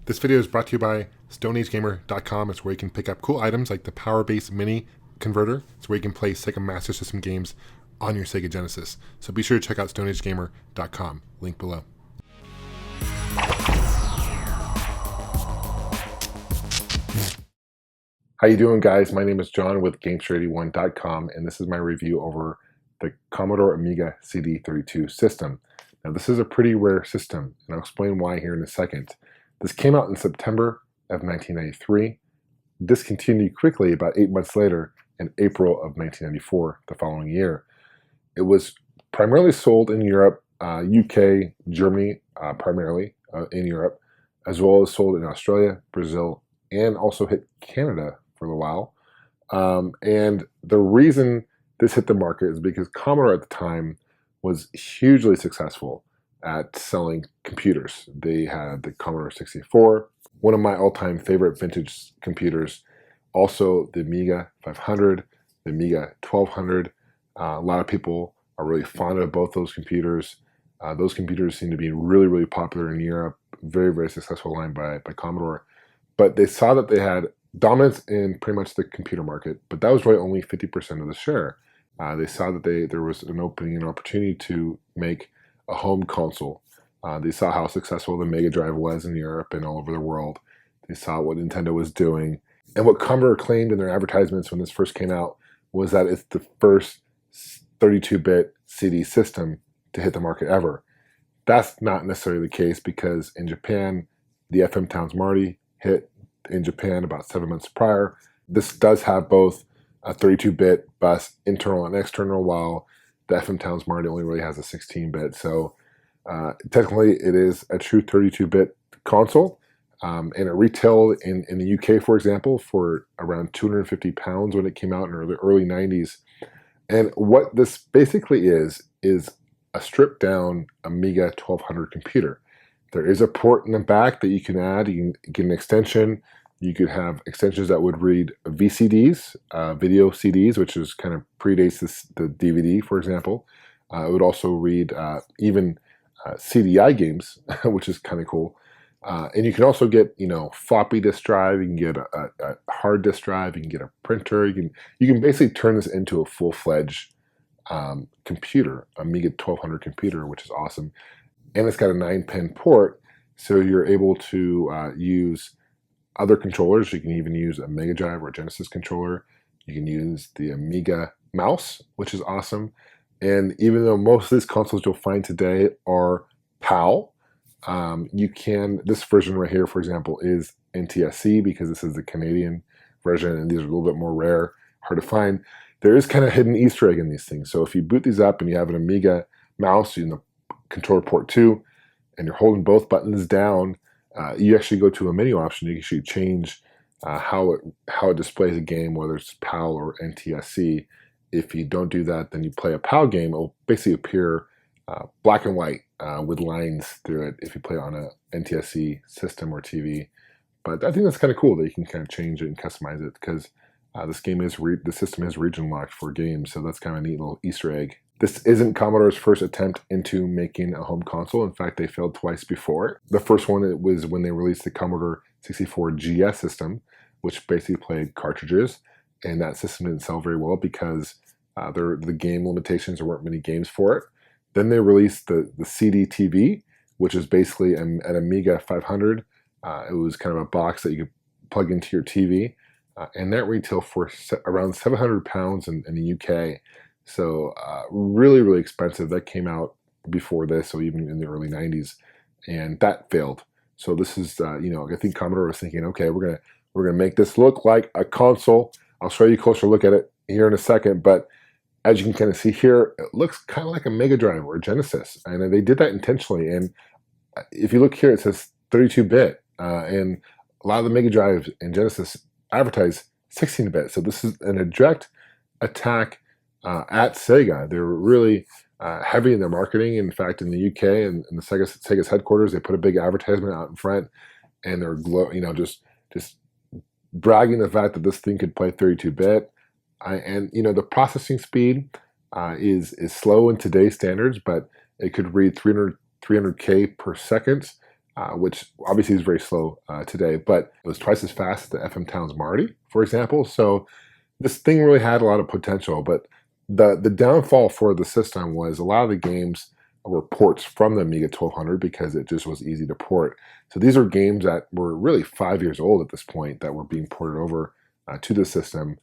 This video is brought to you by StoneAgeGamer.com. It's where you can pick up cool items like the Power-Base Mini Converter. It's where you can play Sega Master System games on your Sega Genesis. So be sure to check out StoneAgeGamer.com. Link below. How you doing, guys? My name is John with Gamester81.com, and this is my review over the Commodore Amiga CD32 system. Now, this is a pretty rare system, and I'll explain why here in a second. This came out in September of 1993, discontinued quickly about 8 months later in April of 1994, the following year. It was primarily sold in Europe, UK, Germany, primarily in Europe, as well as sold in Australia, Brazil, and also hit Canada for a while. And the reason this hit the market is because Commodore at the time was hugely successful at selling computers. They had the Commodore 64, one of my all-time favorite vintage computers, also the Amiga 500, the Amiga 1200. A lot of people are really fond of both those computers. Those computers seem to be really, really popular in Europe. Very, very successful line by Commodore. But they saw that they had dominance in pretty much the computer market, but that was really only 50% of the share. They saw that there was an opening, an opportunity to make a home console. They saw how successful the Mega Drive was in Europe and all over the world. They saw what Nintendo was doing. And what Commodore claimed in their advertisements when this first came out was that it's the first 32-bit CD system to hit the market ever. That's not necessarily the case, because in Japan, the FM Towns Marty hit in Japan about 7 months prior. This does have both a 32-bit bus, internal and external, while the FM Towns Marty only really has a 16-bit. So technically it is a true 32-bit console, and it retailed in the UK, for example, for around £250 when it came out in the early 90s. And what this basically is a stripped down Amiga 1200 computer. There is a port in the back that you can add. You can get an extension. You could have extensions that would read VCDs, video CDs, which is kind of predates the DVD, for example. It would also read even CDI games, which is kind of cool. And you can also get, floppy disk drive. You can get a hard disk drive. You can get a printer. You can basically turn this into a full-fledged computer, Amiga 1200 computer, which is awesome. And it's got a 9-pin port, so you're able to use other controllers. You can even use a Mega Drive or a Genesis controller. You can use the Amiga mouse, which is awesome. And even though most of these consoles you'll find today are PAL, this version right here, for example, is NTSC, because this is the Canadian version, and these are a little bit more rare, hard to find. There is kind of hidden Easter egg in these things. So if you boot these up and you have an Amiga mouse using the controller port 2, and you're holding both buttons down, you actually go to a menu option. You can actually change how it displays a game, whether it's PAL or NTSC. If you don't do that, then you play a PAL game. It will basically appear black and white with lines through it if you play it on a NTSC system or TV. But I think that's kind of cool that you can kind of change it and customize it, because the system is region locked for games. So that's kind of a neat little Easter egg. This isn't Commodore's first attempt into making a home console. In fact, they failed twice before. The first one was when they released the Commodore 64 GS system, which basically played cartridges, and that system didn't sell very well because the game limitations, there weren't many games for it. Then they released the CD TV, which is basically an Amiga 500. It was kind of a box that you could plug into your TV, and that retailed for around £700 in the UK. So really, really expensive. That came out before this, so even in the early 90s, and that failed. So this is, I think Commodore was thinking, okay, we're gonna make this look like a console. I'll show you a closer look at it here in a second, but as you can kind of see here, it looks kind of like a Mega Drive or a Genesis, and they did that intentionally. And if you look here, it says 32-bit, and a lot of the Mega Drives and Genesis advertise 16-bit. So this is an direct attack at Sega. They were really heavy in their marketing. In fact, in the UK and in the Sega's headquarters, they put a big advertisement out in front, and they're just bragging the fact that this thing could play 32-bit. And the processing speed is slow in today's standards, but it could read 300K per second which obviously is very slow today, but it was twice as fast as the FM Towns Marty, for example. So this thing really had a lot of potential, but the downfall for the system was a lot of the games were ports from the Amiga 1200 because it just was easy to port. So these are games that were really 5 years old at this point that were being ported over to the system.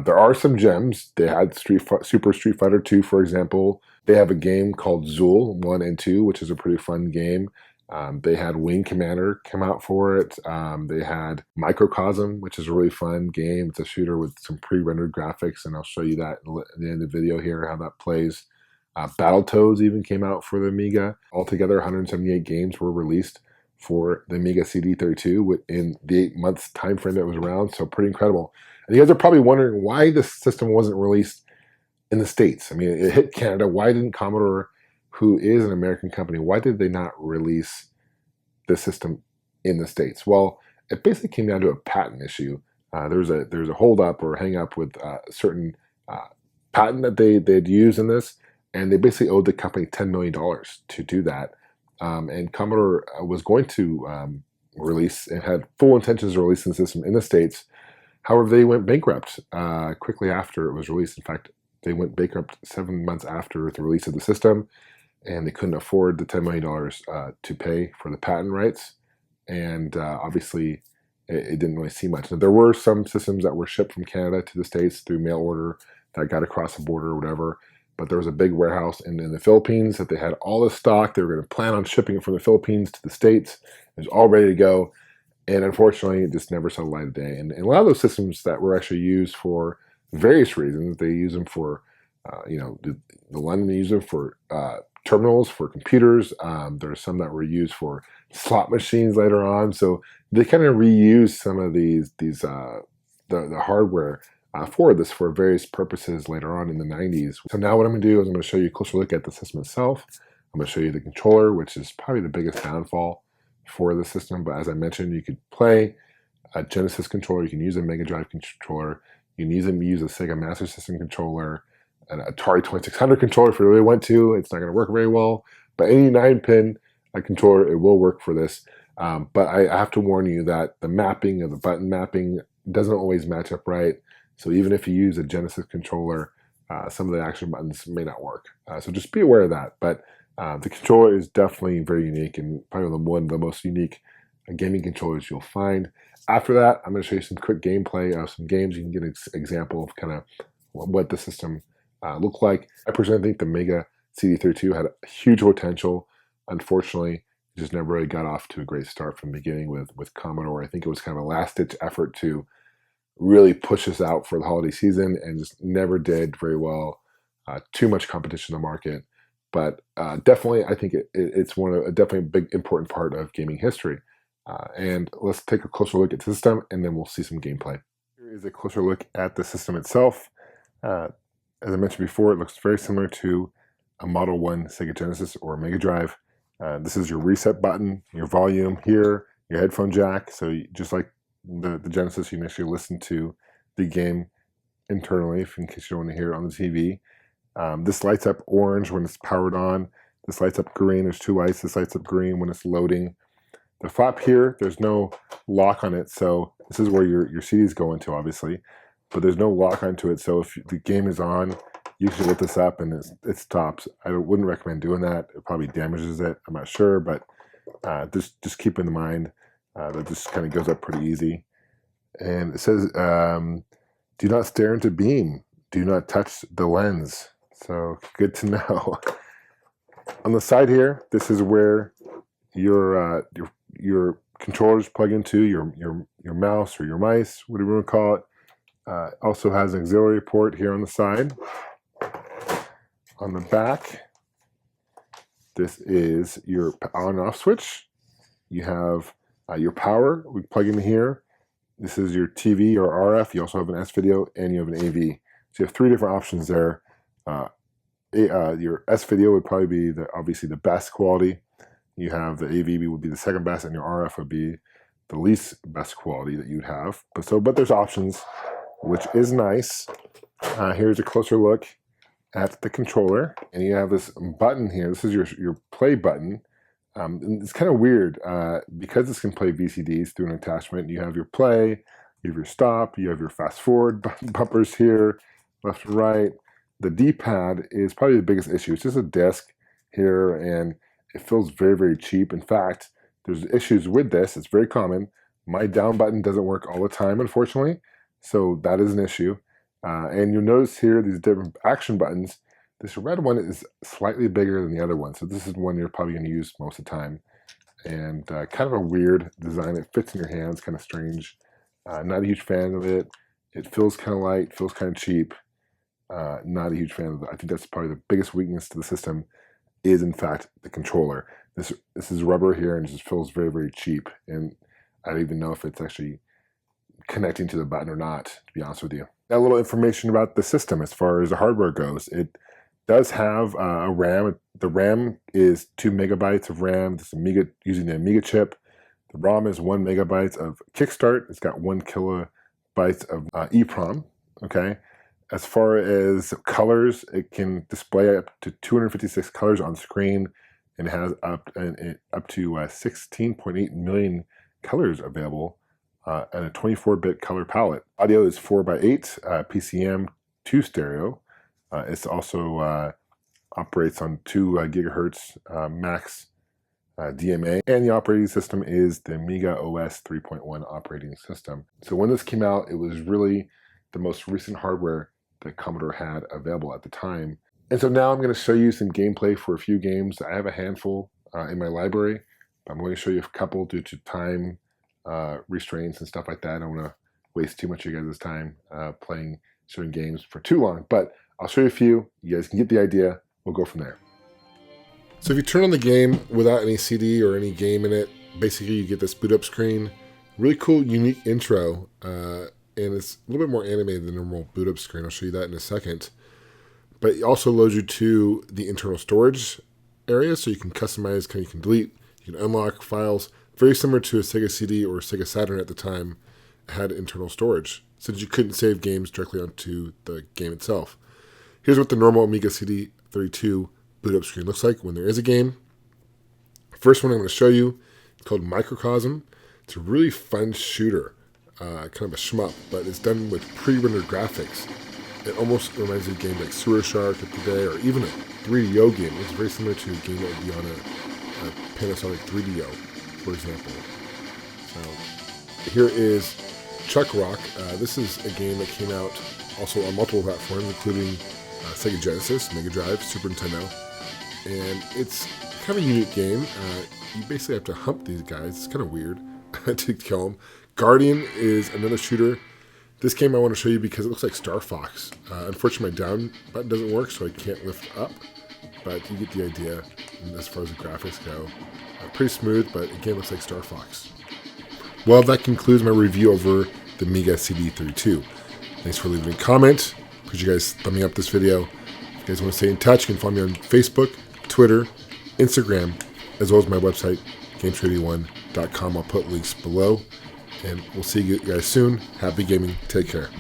There are some gems. They had Super Street Fighter 2, for example. They have a game called Zool 1 and 2, which is a pretty fun game. They had Wing Commander come out for it. They had Microcosm, which is a really fun game. It's a shooter with some pre-rendered graphics, and I'll show you that at the end of the video here, how that plays. Battletoads even came out for the Amiga. Altogether, 178 games were released for the Amiga CD32 in the 8 months time frame that it was around, so pretty incredible. And you guys are probably wondering why this system wasn't released in the States. I mean, it hit Canada. Why didn't Commodore, who is an American company, why did they not release the system in the States? Well, it basically came down to a patent issue. There's a hold up or hang up with a certain patent that they'd used in this, and they basically owed the company $10 million to do that. And Commodore was going to release and had full intentions of releasing the system in the States. However, they went bankrupt quickly after it was released. In fact, they went bankrupt 7 months after the release of the system, and they couldn't afford the $10 million to pay for the patent rights. And obviously, it didn't really see much. Now, there were some systems that were shipped from Canada to the States through mail order that got across the border or whatever. But there was a big warehouse in the Philippines that they had all the stock. They were going to plan on shipping it from the Philippines to the States. It was all ready to go. And unfortunately, it just never saw the light of day. And a lot of those systems that were actually used for various reasons, they use them for, the London use them for terminals, for computers. There are some that were used for slot machines later on. So they kind of reused some of the hardware for various purposes later on in the 90s. So now what I'm going to do is I'm going to show you a closer look at the system itself. I'm going to show you the controller, which is probably the biggest downfall for the system. But as I mentioned, you could play a Genesis controller, you can use a Mega Drive controller, you can use a Sega Master System controller, an Atari 2600 controller if you really want to. It's not going to work very well, but any 9-pin controller, it will work for this. But I have to warn you that the mapping of the button mapping doesn't always match up right. So even if you use a Genesis controller, some of the action buttons may not work. So just be aware of that. But the controller is definitely very unique and probably one of the most unique gaming controllers you'll find. After that, I'm going to show you some quick gameplay of some games. You can get an example of kind of what the system looked like. I personally think the Amiga CD32 had a huge potential. Unfortunately, it just never really got off to a great start from the beginning with Commodore. I think it was kind of a last-ditch effort to really push us out for the holiday season and just never did very well. Too much competition in the market. But definitely, I think it's definitely a big, important part of gaming history. And let's take a closer look at the system, and then we'll see some gameplay. Here is a closer look at the system itself. As I mentioned before, it looks very similar to a Model 1 Sega Genesis or Mega Drive. This is your reset button, your volume here, your headphone jack. So just like the Genesis, you can actually listen to the game internally in case you don't want to hear it on the TV. This lights up orange when it's powered on. This lights up green. There's two lights. This lights up green when it's loading. The flap here, there's no lock on it, so this is where your CDs go into, obviously, but there's no lock onto it, so if the game is on, you can lift this up and it stops. I wouldn't recommend doing that. It probably damages it. I'm not sure, but just keep in mind that this kind of goes up pretty easy. And it says, do not stare into beam. Do not touch the lens. So good to know. On the side here, this is where your controllers plug into your mouse or your mice, whatever you want to call it. Also has an auxiliary port here on the side. On the back, this is your on and off switch. You have your power. We plug in here. This is your TV or RF. You also have an S-video and you have an AV. So you have three different options there. Your S-video would probably be obviously the best quality. You have the AV would be the second best, and your RF would be the least best quality that you'd have. But there's options, which is nice. Here's a closer look at the controller, and you have this button here. This is your play button. And it's kind of weird because this can play VCDs through an attachment. You have your play, you have your stop, you have your fast forward bumpers here, left and right. The D-pad is probably the biggest issue. It's just a disc here, and it feels very, very cheap. In fact, there's issues with this. It's very common. My down button doesn't work all the time, unfortunately, so that is an issue. And you'll notice here these different action buttons. This red one is slightly bigger than the other one, so this is one you're probably going to use most of the time. And kind of a weird design. It fits in your hands, kind of strange. Not a huge fan of it. It feels kind of light, feels kind of cheap. Not a huge fan of it. I think that's probably the biggest weakness to the system is, in fact, the controller. This is rubber here and it just feels very, very cheap. And I don't even know if it's actually connecting to the button or not, to be honest with you. Now, a little information about the system as far as the hardware goes. It does have a RAM. The RAM is 2 megabytes of RAM. This Amiga using the Amiga chip. The ROM is 1 megabyte of Kickstart. It's got 1 kilobyte of EEPROM. Okay. As far as colors, it can display up to 256 colors on screen, and it has up to 16.8 million colors available, and a 24-bit color palette. Audio is 4x8 PCM 2 stereo. It also operates on 2 gigahertz max DMA, and the operating system is the Amiga OS 3.1 operating system. So when this came out, it was really the most recent hardware that Commodore had available at the time. And so now I'm going to show you some gameplay for a few games. I have a handful in my library. I'm going to show you a couple due to time restraints and stuff like that. I don't want to waste too much of you guys' time showing games for too long, but I'll show you a few. You guys can get the idea. We'll go from there. So if you turn on the game without any CD or any game in it, basically you get this boot up screen. Really cool, unique intro. And it's a little bit more animated than the normal boot up screen. I'll show you that in a second. But it also loads you to the internal storage area, so you can customize, you can delete, you can unlock files. Very similar to a Sega CD or Sega Saturn at the time had internal storage, since you couldn't save games directly onto the game itself. Here's what the normal Amiga CD32 boot up screen looks like when there is a game. First one I'm going to show you is called Microcosm. It's a really fun shooter. Kind of a shmup, but it's done with pre-rendered graphics. It almost reminds me of games like Sewer Shark of today, or even a 3DO game. It's very similar to a game that would be on a Panasonic 3DO, for example. So here is Chuck Rock. This is a game that came out also on multiple platforms, including Sega Genesis, Mega Drive, Super Nintendo, and it's kind of a unique game. You basically have to hump these guys. It's kind of weird to kill them. Guardian is another shooter. This game I want to show you because it looks like Star Fox. Unfortunately, my down button doesn't work, so I can't lift up, but you get the idea as far as the graphics go. Pretty smooth, but again, looks like Star Fox. Well, that concludes my review over the Amiga CD32. Thanks for leaving a comment. Appreciate you guys thumbing up this video. If you guys want to stay in touch, you can follow me on Facebook, Twitter, Instagram, as well as my website, Gamester81.com. I'll put links below. And we'll see you guys soon. Happy gaming. Take care.